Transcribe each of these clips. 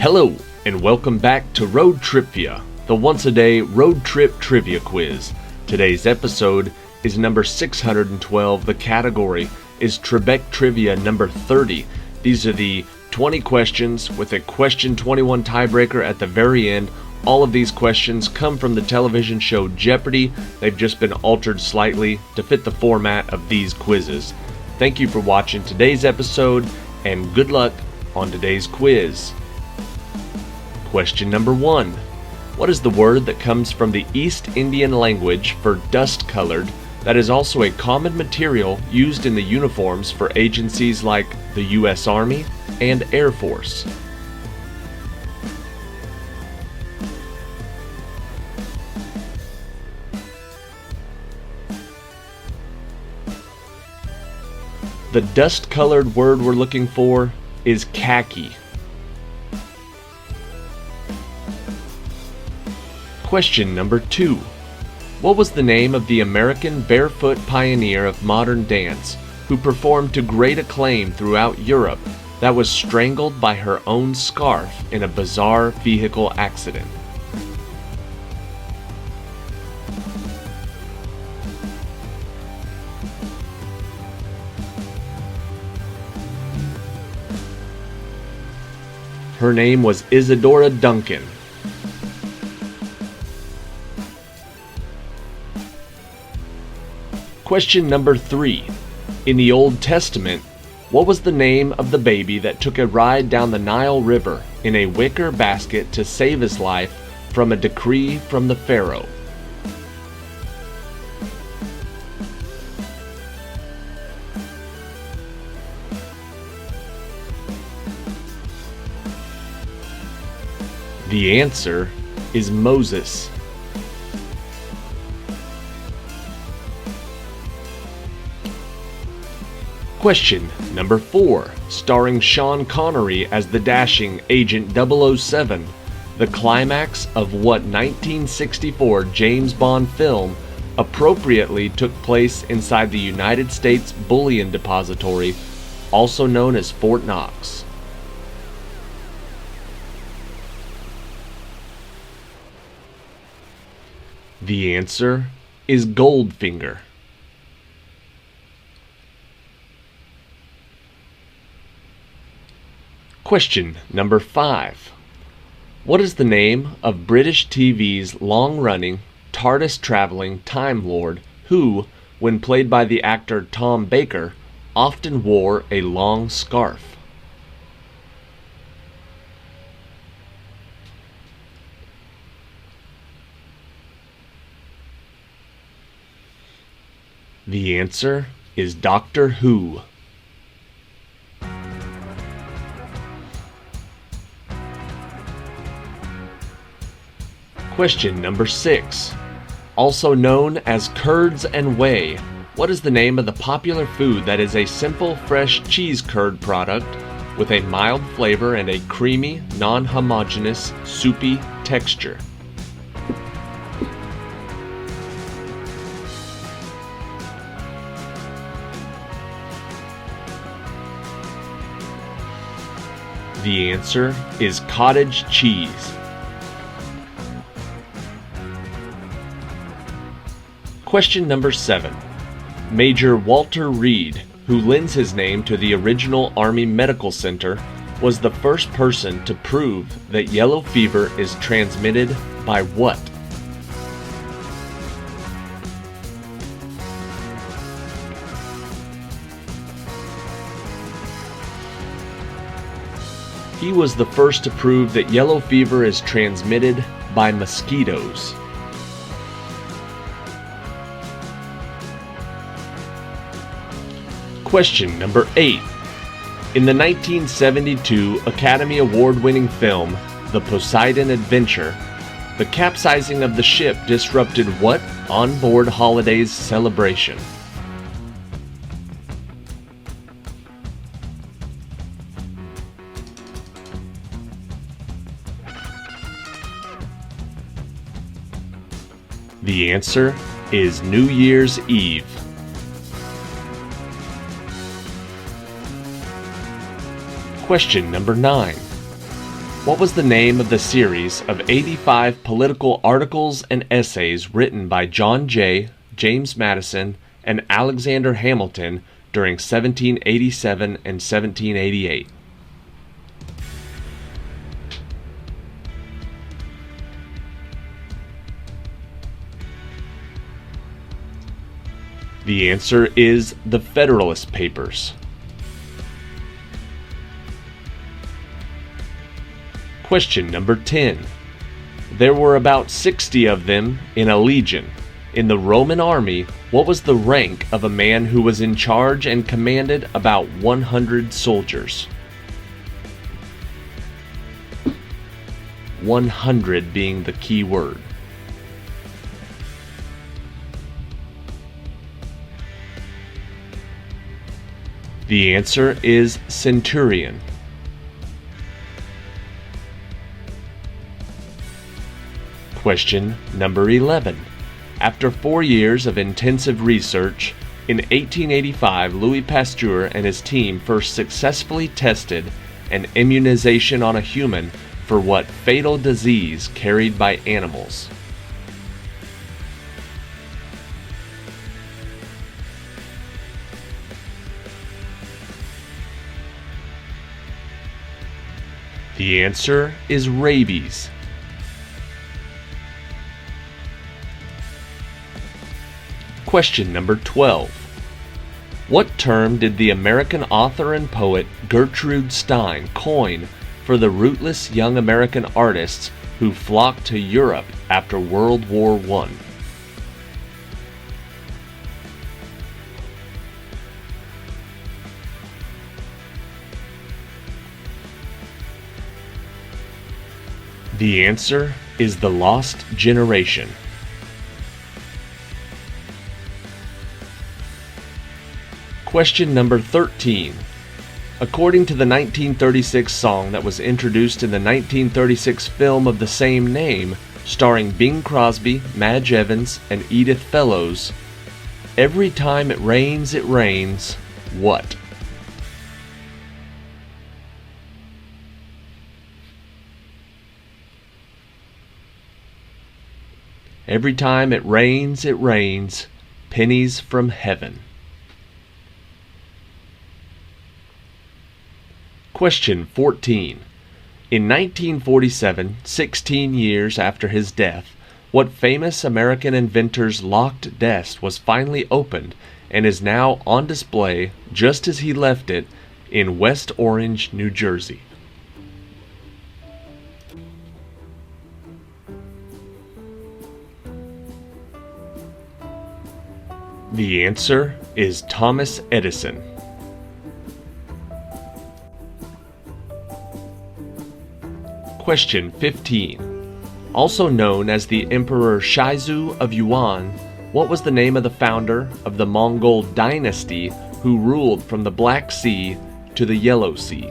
Hello, and welcome back to TRIpVIA, the once-a-day road trip trivia quiz. Today's episode is number 612. The category is Trebek Trivia number 30. These are the 20 questions with a question 21 tiebreaker at the very end. All of these questions come from the television show Jeopardy. They've just been altered slightly to fit the format of these quizzes. Thank you for watching today's episode, and good luck on today's quiz. Question number 1. What is the word that comes from the East Indian language for dust-colored that is also a common material used in the uniforms for agencies like the U.S. Army and Air Force? The dust-colored word we're looking for is khaki. Question number 2. What was the name of the American barefoot pioneer of modern dance who performed to great acclaim throughout Europe that was strangled by her own scarf in a bizarre vehicle accident? Her name was Isadora Duncan. Question number 3. In the Old Testament, what was the name of the baby that took a ride down the Nile River in a wicker basket to save his life from a decree from the Pharaoh? The answer is Moses. Question number 4, starring Sean Connery as the dashing Agent 007, the climax of what 1964 James Bond film appropriately took place inside the United States Bullion Depository, also known as Fort Knox? The answer is Goldfinger. Question number 5. What is the name of British TV's long-running, TARDIS-traveling Time Lord who, when played by the actor Tom Baker, often wore a long scarf? The answer is Doctor Who. Question number 6. Also known as curds and whey, what is the name of the popular food that is a simple, fresh cheese curd product with a mild flavor and a creamy, non-homogeneous, soupy texture? The answer is cottage cheese. Question number 7. Major Walter Reed, who lends his name to the original Army Medical Center, was the first person to prove that yellow fever is transmitted by what? He was the first to prove that yellow fever is transmitted by mosquitoes. Question number 8. In the 1972 Academy Award-winning film, The Poseidon Adventure, the capsizing of the ship disrupted what onboard holidays celebration? The answer is New Year's Eve. Question number 9. What was the name of the series of 85 political articles and essays written by John Jay, James Madison, and Alexander Hamilton during 1787 and 1788? The answer is the Federalist Papers. Question number 10. There were about 60 of them in a legion. In the Roman army, what was the rank of a man who was in charge and commanded about 100 soldiers? 100 being the key word. The answer is centurion. Question number 11. After 4 years of intensive research, in 1885 Louis Pasteur and his team first successfully tested an immunization on a human for what fatal disease carried by animals? The answer is rabies. Question number 12. What term did the American author and poet Gertrude Stein coin for the rootless young American artists who flocked to Europe after World War I? The answer is the Lost Generation. Question number 13. According to the 1936 song that was introduced in the 1936 film of the same name, starring Bing Crosby, Madge Evans, and Edith Fellows, every time it rains, what? Every time it rains, pennies from heaven. Question 14. In 1947, 16 years after his death, what famous American inventor's locked desk was finally opened and is now on display just as he left it in West Orange, New Jersey? The answer is Thomas Edison. Question 15. Also known as the Emperor Shizu of Yuan, what was the name of the founder of the Mongol dynasty who ruled from the Black Sea to the Yellow Sea?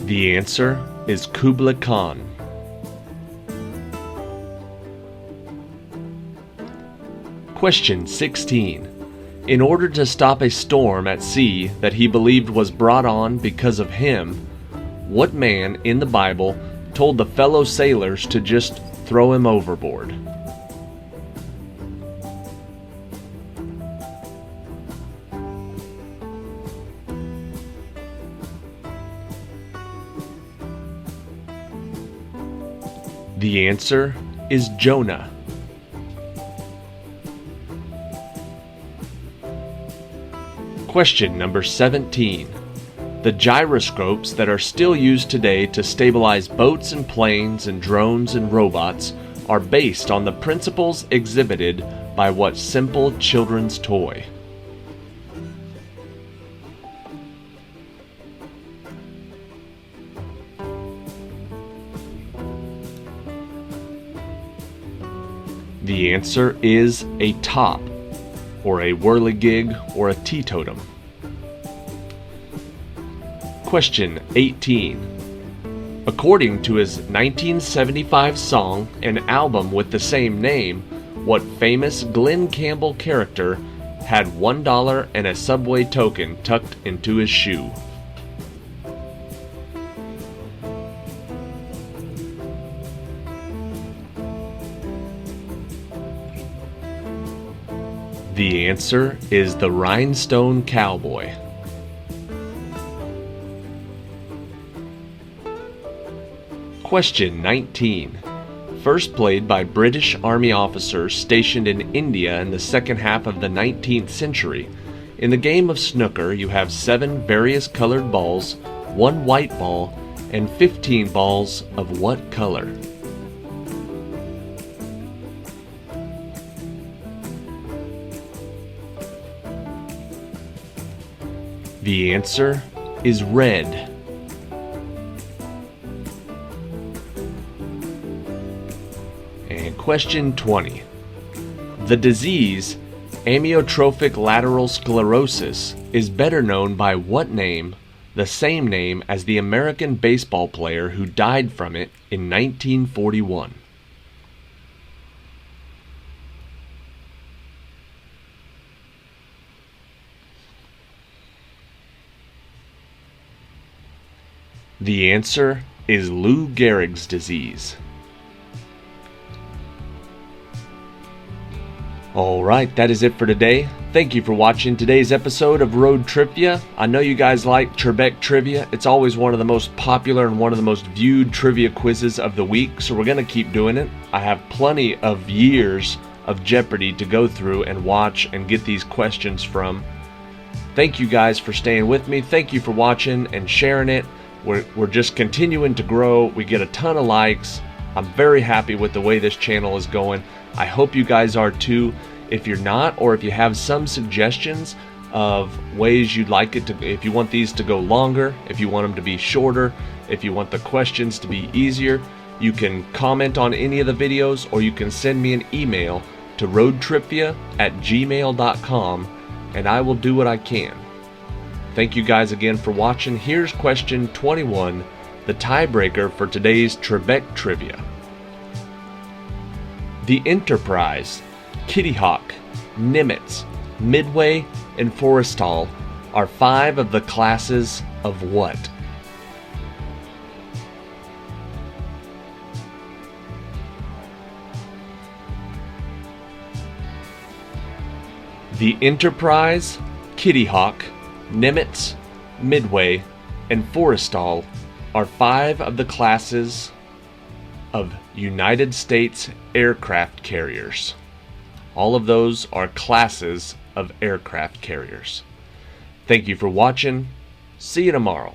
The answer is Kublai Khan. Question 16. In order to stop a storm at sea that he believed was brought on because of him, what man in the Bible told the fellow sailors to just throw him overboard? The answer is Jonah. Question number 17. The gyroscopes that are still used today to stabilize boats and planes and drones and robots are based on the principles exhibited by what simple children's toy? The answer is a top, or a whirligig, or a teetotum. Question 18. According to his 1975 song and album with the same name, what famous Glenn Campbell character had $1 and a Subway token tucked into his shoe? The answer is the Rhinestone Cowboy. Question 19. First played by British Army officers stationed in India in the second half of the 19th century. In the game of snooker, you have 7 various colored balls, 1 white ball, and 15 balls of what color? The answer is red. And question 20. The disease, amyotrophic lateral sclerosis, is better known by what name, the same name as the American baseball player who died from it in 1941? The answer is Lou Gehrig's disease. Alright, that is it for today. Thank you for watching today's episode of Road TRIpVIA. I know you guys like Trebek Trivia. It's always one of the most popular and one of the most viewed trivia quizzes of the week, so we're going to keep doing it. I have plenty of years of Jeopardy to go through and watch and get these questions from. Thank you guys for staying with me. Thank you for watching and sharing it. We're just continuing to grow. We get a ton of likes. I'm very happy with the way this channel is going. I hope you guys are too. If you're not, or if you have some suggestions of ways you'd like it to, if you want these to go longer, if you want them to be shorter, if you want the questions to be easier, you can comment on any of the videos, or you can send me an email to roadtripvia@gmail.com, and I will do what I can. Thank you guys again for watching. Here's question 21, the tiebreaker for today's Trebek Trivia. The Enterprise, Kitty Hawk, Nimitz, Midway, and Forrestal are 5 of the classes of what? The Enterprise, Kitty Hawk, Nimitz, Midway, and Forrestal are 5 of the classes of United States aircraft carriers. All of those are classes of aircraft carriers. Thank you for watching. See you tomorrow.